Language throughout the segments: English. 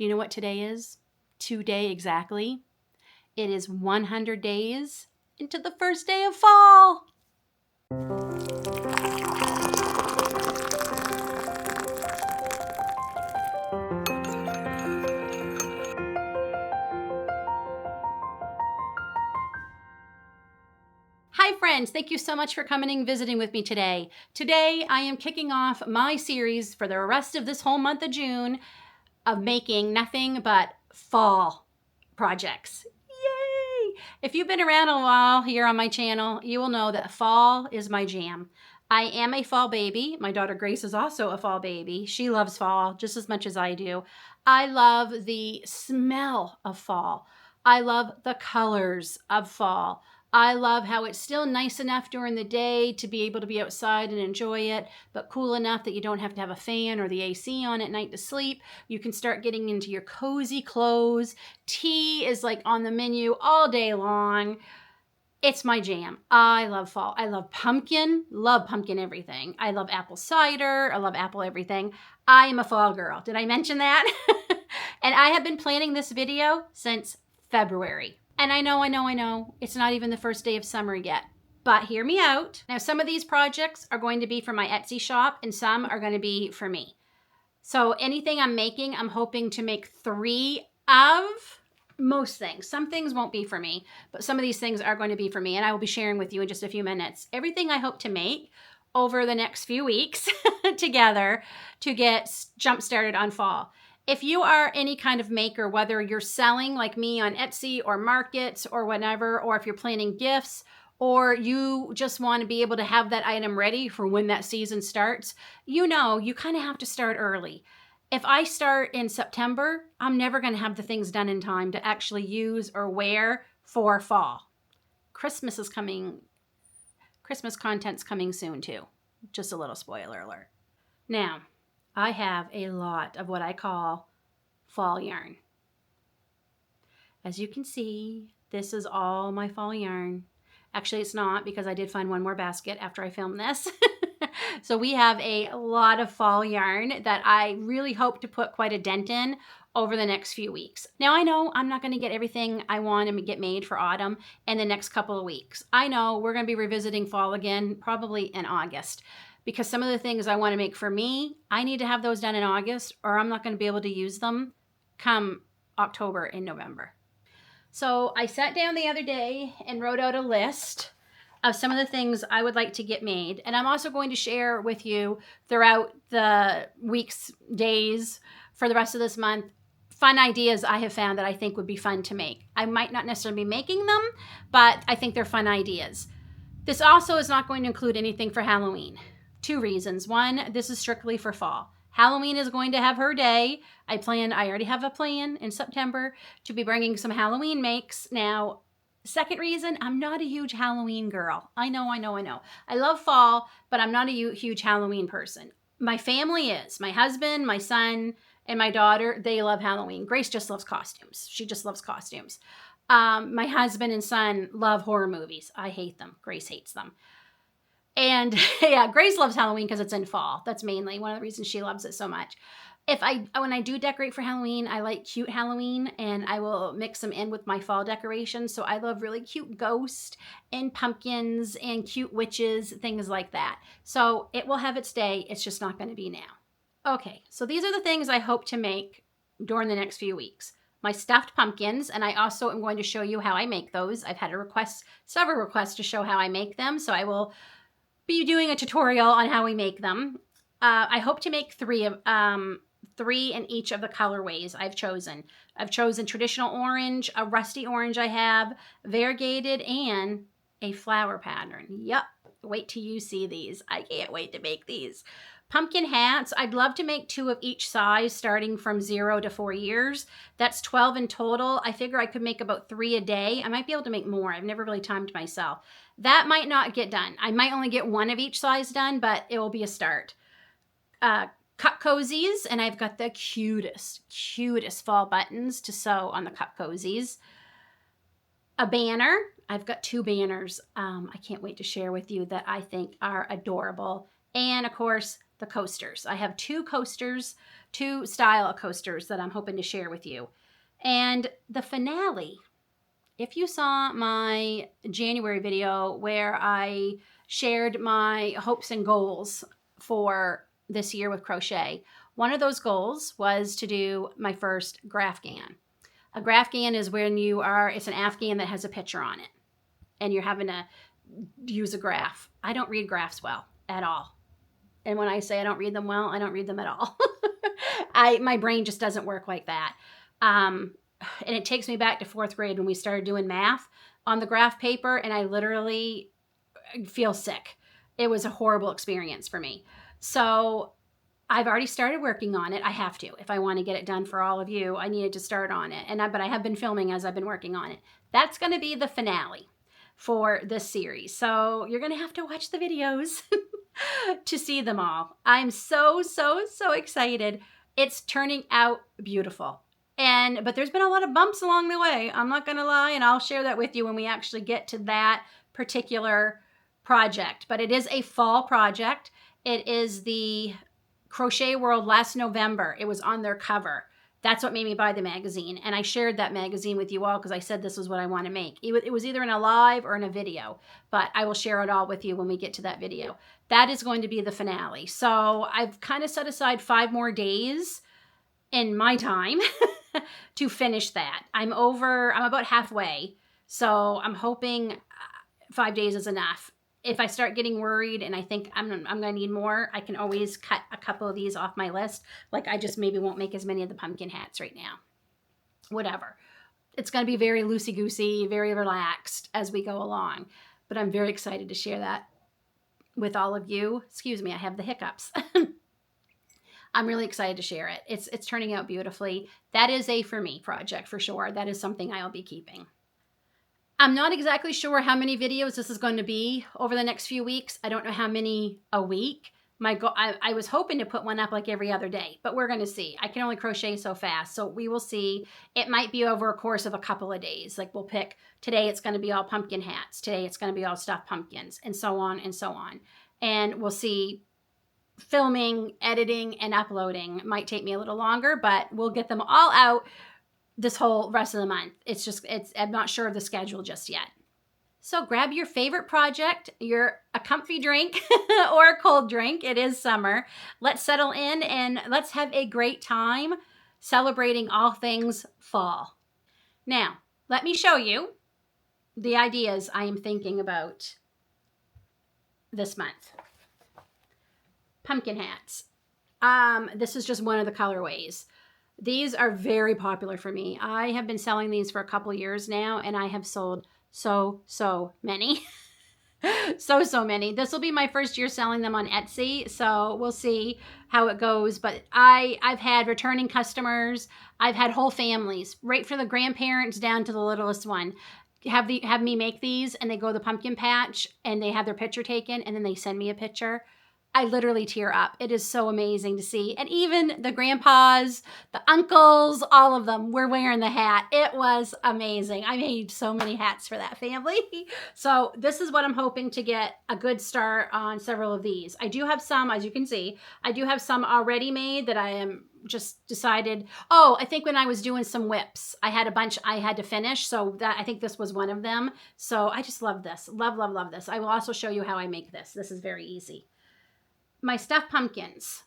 Do you know what today is? Today exactly. It is 100 days into the first day of fall. Hi friends, thank you so much for coming and visiting with me today. Today I am kicking off my series for the rest of this whole month of June of making nothing but fall projects. Yay! If you've been around a while here on my channel, you will know that fall is my jam. I am a fall baby. My daughter Grace is also a fall baby. She loves fall just as much as I do. I love the smell of fall. I love the colors of fall. I love how it's still nice enough during the day to be able to be outside and enjoy it, but cool enough that you don't have to have a fan or the AC on at night to sleep. You can start getting into your cozy clothes. Tea is like on the menu all day long. It's my jam. I love fall. I love pumpkin everything. I love apple cider. I love apple everything. I am a fall girl. Did I mention that? And I have been planning this video since February. And I know, it's not even the first day of summer yet, but hear me out. Now, some of these projects are going to be for my Etsy shop and some are going to be for me. So anything I'm making, I'm hoping to make 3 of. Most things. Some things won't be for me, but some of these things are going to be for me, and I will be sharing with you in just a few minutes. Everything I hope to make over the next few weeks together to get jump started on fall. If you are any kind of maker, whether you're selling like me on Etsy or markets or whatever, or if you're planning gifts, or you just want to be able to have that item ready for when that season starts, you know, you kind of have to start early. If I start in September, I'm never going to have the things done in time to actually use or wear for fall. Christmas is coming. Christmas content's coming soon too. Just a little spoiler alert. Now, I have a lot of what I call fall yarn. As you can see, this is all my fall yarn. Actually, it's not, because I did find one more basket after I filmed this. So we have a lot of fall yarn that I really hope to put quite a dent in over the next few weeks. Now, I know I'm not going to get everything I want to get made for autumn in the next couple of weeks. I know we're going to be revisiting fall again, probably in August, because some of the things I want to make for me, I need to have those done in August, or I'm not going to be able to use them come October and November. So I sat down the other day and wrote out a list of some of the things I would like to get made. And I'm also going to share with you throughout the weeks, days, for the rest of this month, fun ideas I have found that I think would be fun to make. I might not necessarily be making them, but I think they're fun ideas. This also is not going to include anything for Halloween. 2 reasons. 1, this is strictly for fall. Halloween is going to have her day. I already have a plan in September to be bringing some Halloween makes. Now, second reason, I'm not a huge Halloween girl. I know. I love fall, but I'm not a huge Halloween person. My family is. My husband, my son, and my daughter, they love Halloween. Grace just loves costumes. She just loves costumes. My husband and son love horror movies. I hate them. Grace hates them. And yeah, Grace loves Halloween because it's in fall. That's mainly one of the reasons she loves it so much. When I do decorate for Halloween, I like cute Halloween, and I will mix them in with my fall decorations. So I love really cute ghosts and pumpkins and cute witches, things like that. So it will have its day. It's just not going to be now. Okay, so these are the things I hope to make during the next few weeks. My stuffed pumpkins, and I also am going to show you how I make those. I've had several requests to show how I make them, so I will be doing a tutorial on how we make them. I hope to make 3 in each of the colorways I've chosen. I've chosen traditional orange, a rusty orange I have, variegated, and a flower pattern. Yep, wait till you see these. I can't wait to make these. Pumpkin hats, I'd love to make 2 of each size, starting from 0 to 4 years. That's 12 in total. I figure I could make about 3 a day. I might be able to make more. I've never really timed myself. That might not get done. I might only get 1 of each size done, but it will be a start. Cup cozies, and I've got the cutest fall buttons to sew on the cup cozies. A banner. I've got 2 banners I can't wait to share with you that I think are adorable. And of course, the coasters. I have 2 coasters two style coasters that I'm hoping to share with you. And the finale, if you saw my January video where I shared my hopes and goals for this year with crochet, one of those goals was to do my first Afghan. A Afghan is when it's an Afghan that has a picture on it and you're having to use a graph. I don't read graphs well at all. And when I say I don't read them well, I don't read them at all. My brain just doesn't work like that. And it takes me back to 4th grade when we started doing math on the graph paper, and I literally feel sick. It was a horrible experience for me. So I've already started working on it. I have to. If I want to get it done for all of you, I needed to start on it. But I have been filming as I've been working on it. That's going to be the finale for this series. So you're going to have to watch the videos to see them all. I'm so excited. It's turning out beautiful. But there's been a lot of bumps along the way. I'm not going to lie, and I'll share that with you when we actually get to that particular project. But it is a fall project. It is the Crochet World last November. It was on their cover. That's what made me buy the magazine. And I shared that magazine with you all because I said this is what I want to make. It was either in a live or in a video, but I will share it all with you when we get to that video. That is going to be the finale. So I've kind of set aside 5 more days in my time to finish that. I'm about halfway. So I'm hoping 5 days is enough. If I start getting worried and I think I'm going to need more, I can always cut a couple of these off my list. Like I just maybe won't make as many of the pumpkin hats right now. Whatever. It's going to be very loosey-goosey, very relaxed as we go along. But I'm very excited to share that with all of you. Excuse me, I have the hiccups. I'm really excited to share it. It's turning out beautifully. That is a for me project for sure. That is something I'll be keeping. I'm not exactly sure how many videos this is going to be over the next few weeks. I don't know how many a week. I was hoping to put one up like every other day, but we're going to see. I can only crochet so fast, so we will see. It might be over a course of a couple of days. Like we'll pick, today it's going to be all pumpkin hats. Today it's going to be all stuffed pumpkins, and so on and so on. And we'll see. Filming, editing, and uploading might take me a little longer, but we'll get them all out this whole rest of the month. I'm not sure of the schedule just yet. So grab your favorite project, a comfy drink or a cold drink. It is summer. Let's settle in and let's have a great time celebrating all things fall. Now, let me show you the ideas I am thinking about this month. Pumpkin hats. This is just one of the colorways. These are very popular for me. I have been selling these for a couple years now, and I have sold so many. so many. This will be my first year selling them on Etsy, so we'll see how it goes. But I've had returning customers. I've had whole families, right from the grandparents down to the littlest one, have me make these, and they go to the pumpkin patch, and they have their picture taken, and then they send me a picture. I literally tear up. It is so amazing to see. And even the grandpas, the uncles, all of them were wearing the hat. It was amazing. I made so many hats for that family. So this is what I'm hoping to get a good start on several of these. I do have some, as you can see, I do have some already made that I am just decided. Oh, I think when I was doing some whips, I had a bunch I had to finish. So I think this was one of them. So I just love this. Love this. I will also show you how I make this. This is very easy. My stuffed pumpkins.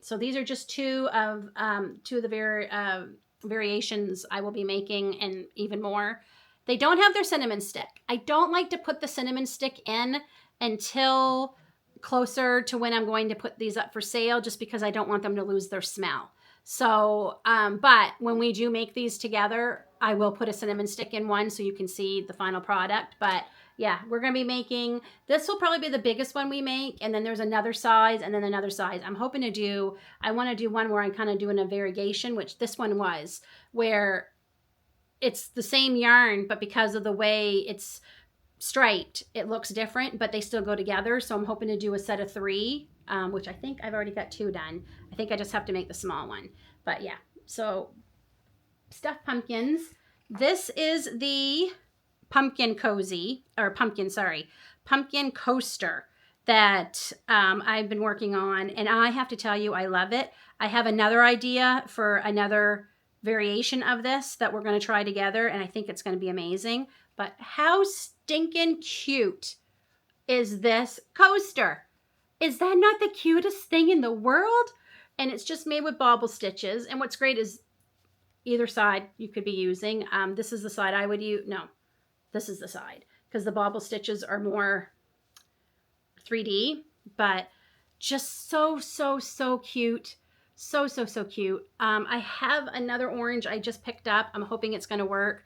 So these are just two of the variations I will be making, and even more. They don't have their cinnamon stick. I don't like to put the cinnamon stick in until closer to when I'm going to put these up for sale, just because I don't want them to lose their smell. So, but when we do make these together, I will put a cinnamon stick in one so you can see the final product. But yeah, we're going to be making, this will probably be the biggest one we make. And then there's another size and then another size. I'm hoping to do, I want to do one where I'm kind of doing a variegation, which this one was, where it's the same yarn, but because of the way it's striped, it looks different, but they still go together. So I'm hoping to do a set of 3, which I think I've already got 2 done. I think I just have to make the small one. But yeah, so stuffed pumpkins. This is the pumpkin cozy, or pumpkin coaster. that I've been working on, and I have to tell you, I love it. I have another idea for another variation of this that we're going to try together, and I think it's going to be amazing. But how stinking cute is this coaster? Is that not the cutest thing in the world? And it's just made with bobble stitches. And what's great is either side you could be using. This is the side I would use. No, this is the side, because the bobble stitches are more 3D, but just so cute. So cute. I have another orange I just picked up. I'm hoping it's going to work.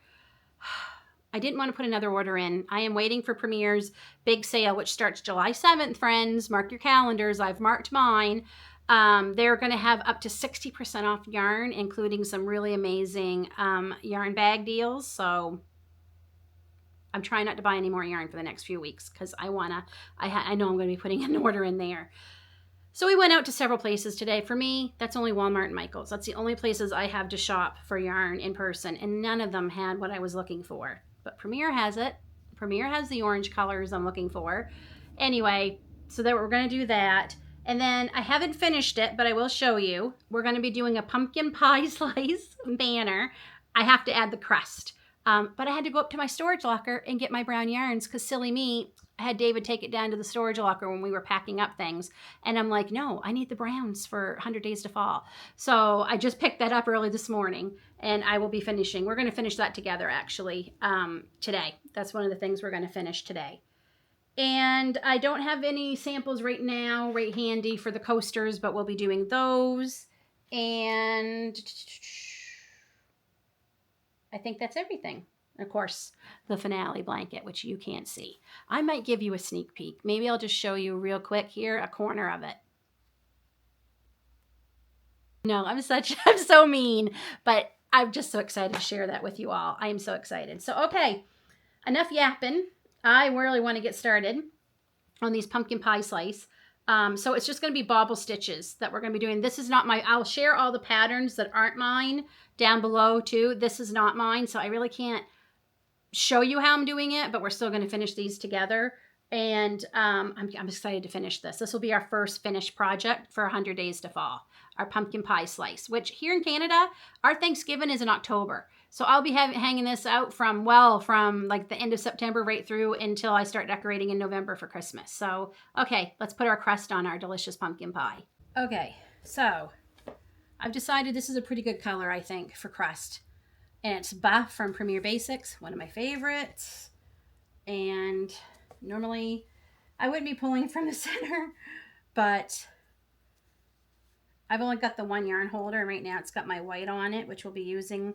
I didn't want to put another order in. I am waiting for Premier's big sale, which starts July 7th, friends. Mark your calendars. I've marked mine. They're going to have up to 60% off yarn, including some really amazing yarn bag deals. So I'm trying not to buy any more yarn for the next few weeks, because I know I'm going to be putting an order in there. So we went out to several places today. For me, that's only Walmart and Michael's. That's the only places I have to shop for yarn in person, and none of them had what I was looking for. But Premier has it. Premier has the orange colors I'm looking for. Anyway, so that we're going to do that. And then I haven't finished it, but I will show you. We're going to be doing a pumpkin pie slice banner. I have to add the crust. But I had to go up to my storage locker and get my brown yarns, because silly me, I had David take it down to the storage locker when we were packing up things. And I'm like, no, I need the browns for 100 Days to Fall. So I just picked that up early this morning, and I will be finishing. We're going to finish that together, actually, today. That's one of the things we're going to finish today. And I don't have any samples right now, right handy for the coasters, but we'll be doing those. And I think that's everything. Of course, the finale blanket, which you can't see. I might give you a sneak peek. Maybe I'll just show you real quick here, a corner of it. No, I'm so mean, but I'm just so excited to share that with you all. I am so excited. So, okay, enough yapping. I really want to get started on these pumpkin pie slice. So it's just going to be bobble stitches that we're going to be doing. This is not I'll share all the patterns that aren't mine down below too. This is not mine, so I really can't show you how I'm doing it, but we're still going to finish these together. And I'm excited to finish this. This will be our first finished project for 100 Days to Fall, our pumpkin pie slice, which here in Canada, our Thanksgiving is in October. So I'll be hanging this out from like the end of September right through until I start decorating in November for Christmas. So, okay, let's put our crust on our delicious pumpkin pie. Okay, so I've decided this is a pretty good color, I think, for crust. And it's Buff from Premier Basics, one of my favorites. And normally I wouldn't be pulling from the center, but I've only got the one yarn holder, and right now it's got my white on it, which we'll be using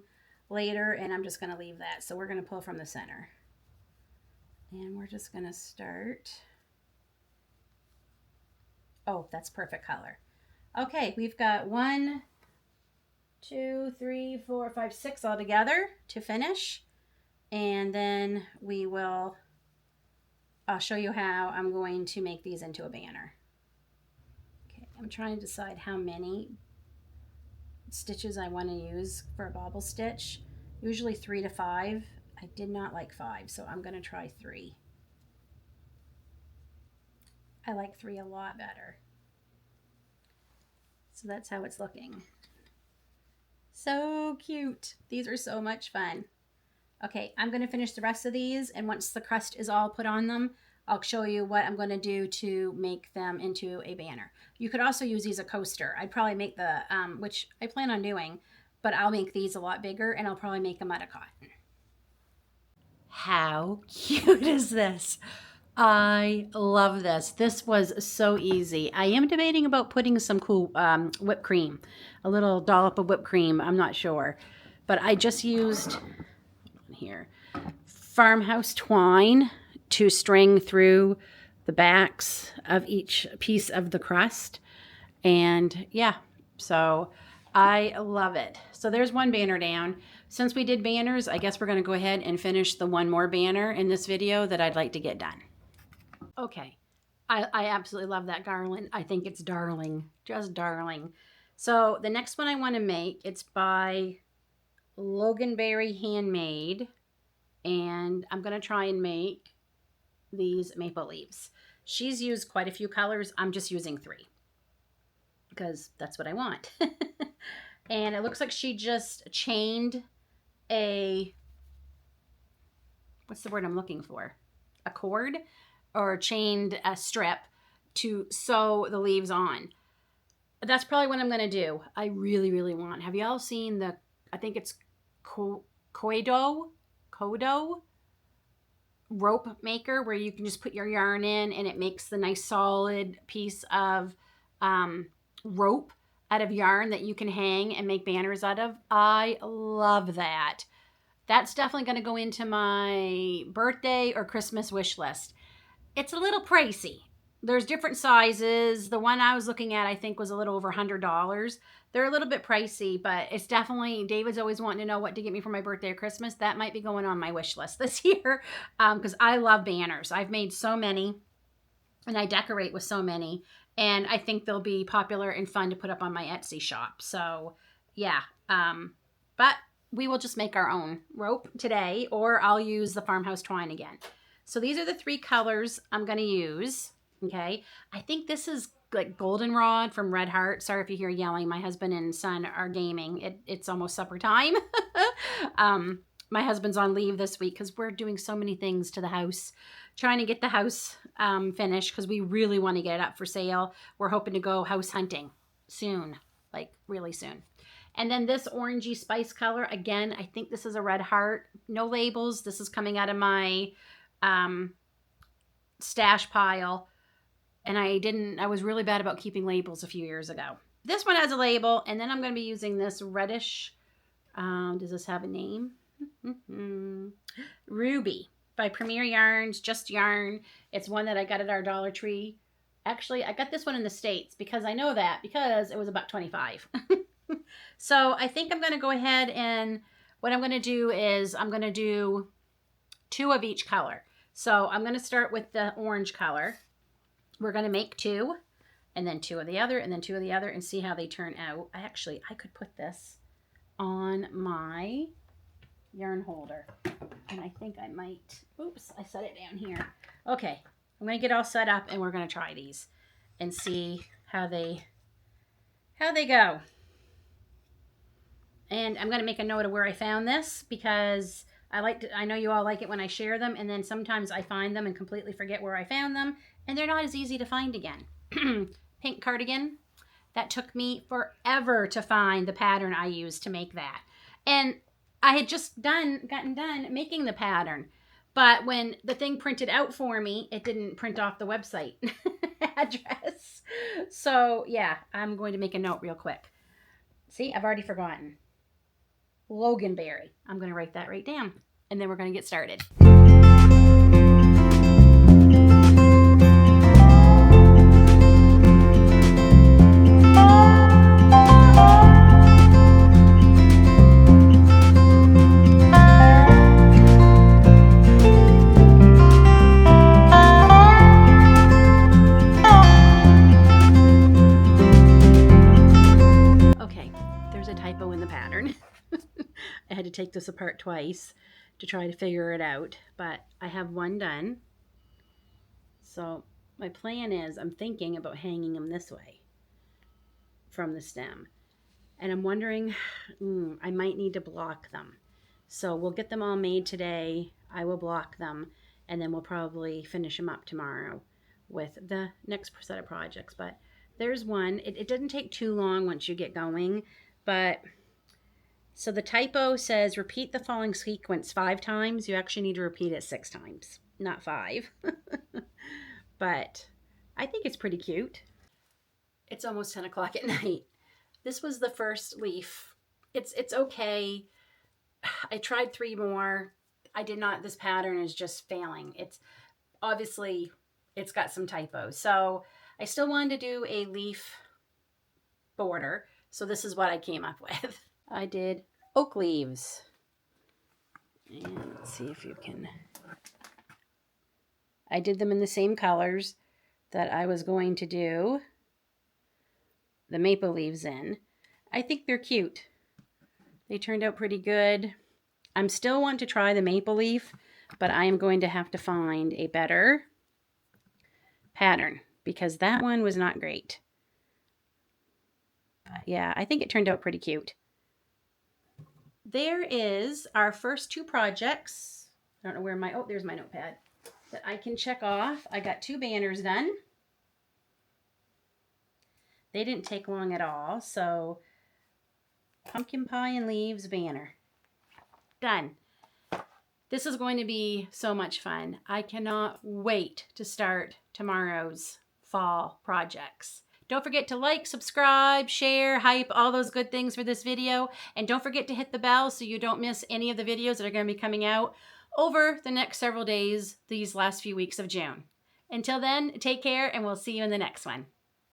later, and I'm just going to leave that. So we're going to pull from the center. And we're just going to start. Oh, that's perfect color. Okay, we've got 1, 2, 3, 4, 5, 6 all together to finish. And then I'll show you how I'm going to make these into a banner. Okay, I'm trying to decide how many stitches I want to use for a bobble stitch. Usually 3 to 5. I did not like 5, so I'm going to try 3. I like 3 a lot better. So that's how it's looking. So cute. These are so much fun. Okay, I'm going to finish the rest of these, and once the crust is all put on them, I'll show you what I'm going to do to make them into a banner. You could also use these as a coaster. I'd probably make the, which I plan on doing, but I'll make these a lot bigger, and I'll probably make them out of cotton. How cute is this? I love this. This was so easy. I am debating about putting some cool whipped cream, a little dollop of whipped cream. I'm not sure, but I just used here farmhouse twine to string through the backs of each piece of the crust. And yeah, so I love it. So there's one banner down. Since we did banners, I guess we're going to go ahead and finish the one more banner in this video that I'd like to get done. Okay, I absolutely love that garland. I think it's darling, just darling. So the next one I want to make, it's by Loganberry Handmade, and I'm going to try and make these maple leaves. She's used quite a few colors. I'm just using 3 because that's what I want. And it looks like she just chained a, what's the word I'm looking for? A cord, or chained a strip to sew the leaves on. That's probably what I'm going to do. I really, really want. Have y'all seen the, I think it's Kodo rope maker, where you can just put your yarn in and it makes the nice solid piece of rope out of yarn that you can hang and make banners out of. I love that. That's definitely going to go into my birthday or Christmas wish list. It's a little pricey. There's different sizes. The one I was looking at, I think, was a little over $100. They're a little bit pricey, but it's definitely, David's always wanting to know what to get me for my birthday or Christmas. That might be going on my wish list this year because I love banners. I've made so many and I decorate with so many, and I think they'll be popular and fun to put up on my Etsy shop. So yeah, but we will just make our own rope today, or I'll use the farmhouse twine again. So these are the 3 colors I'm going to use. Okay. I think this is like goldenrod from Red Heart. Sorry if you hear yelling. My husband and son are gaming. It's almost supper time. My husband's on leave this week because we're doing so many things to the house, trying to get the house finished because we really want to get it up for sale. We're hoping to go house hunting soon, like really soon. And then this orangey spice color, again, I think this is a Red Heart. No labels. This is coming out of my stash pile. And I was really bad about keeping labels a few years ago. This one has a label, and then I'm going to be using this reddish, does this have a name? Ruby by Premier Yarns, Just Yarn. It's one that I got at our Dollar Tree. Actually, I got this one in the States because I know that, because it was about $25. So I think I'm going to go ahead, and what I'm going to do is I'm going to do 2 of each color. So I'm going to start with the orange color. We're going to make 2, and then 2 of the other, and then 2 of the other, and see how they turn out. I could put this on my yarn holder, and I think I might, oops, I set it down here. Okay, I'm going to get all set up, and we're going to try these and see how they go. And I'm going to make a note of where I found this, because I know you all like it when I share them, and then sometimes I find them and completely forget where I found them, and they're not as easy to find again. Pink cardigan. That took me forever to find the pattern I used to make that. And I had just gotten done making the pattern. But when the thing printed out for me, it didn't print off the website address. So yeah, I'm going to make a note real quick. See, I've already forgotten. Loganberry. I'm going to write that right down, and then we're going to get started. Okay, there's a typo in the pattern. I had to take this apart twice to try to figure it out, but I have one done. So my plan is, I'm thinking about hanging them this way from the stem, and I'm wondering, I might need to block them. So we'll get them all made today. I will block them, and then we'll probably finish them up tomorrow with the next set of projects. But there's one. It doesn't take too long once you get going, but so the typo says repeat the following sequence 5 times. You actually need to repeat it 6 times, not 5. But I think it's pretty cute. It's almost 10 o'clock at night. This was the first leaf. It's okay. I tried 3 more. I did not, this pattern is just failing. It's obviously, it's got some typos. So I still wanted to do a leaf border. So this is what I came up with. I did oak leaves. And let's see if you can. I did them in the same colors that I was going to do the maple leaves in. I think they're cute. They turned out pretty good. I'm still want to try the maple leaf, but I am going to have to find a better pattern because that one was not great. But yeah, I think it turned out pretty cute. There is our first 2 projects. I don't know where my, oh, there's my notepad that I can check off. I got 2 banners done. They didn't take long at all. So pumpkin pie and leaves banner. Done. This is going to be so much fun. I cannot wait to start tomorrow's fall projects. Don't forget to like, subscribe, share, hype, all those good things for this video. And don't forget to hit the bell so you don't miss any of the videos that are going to be coming out over the next several days, these last few weeks of June. Until then, take care and we'll see you in the next one.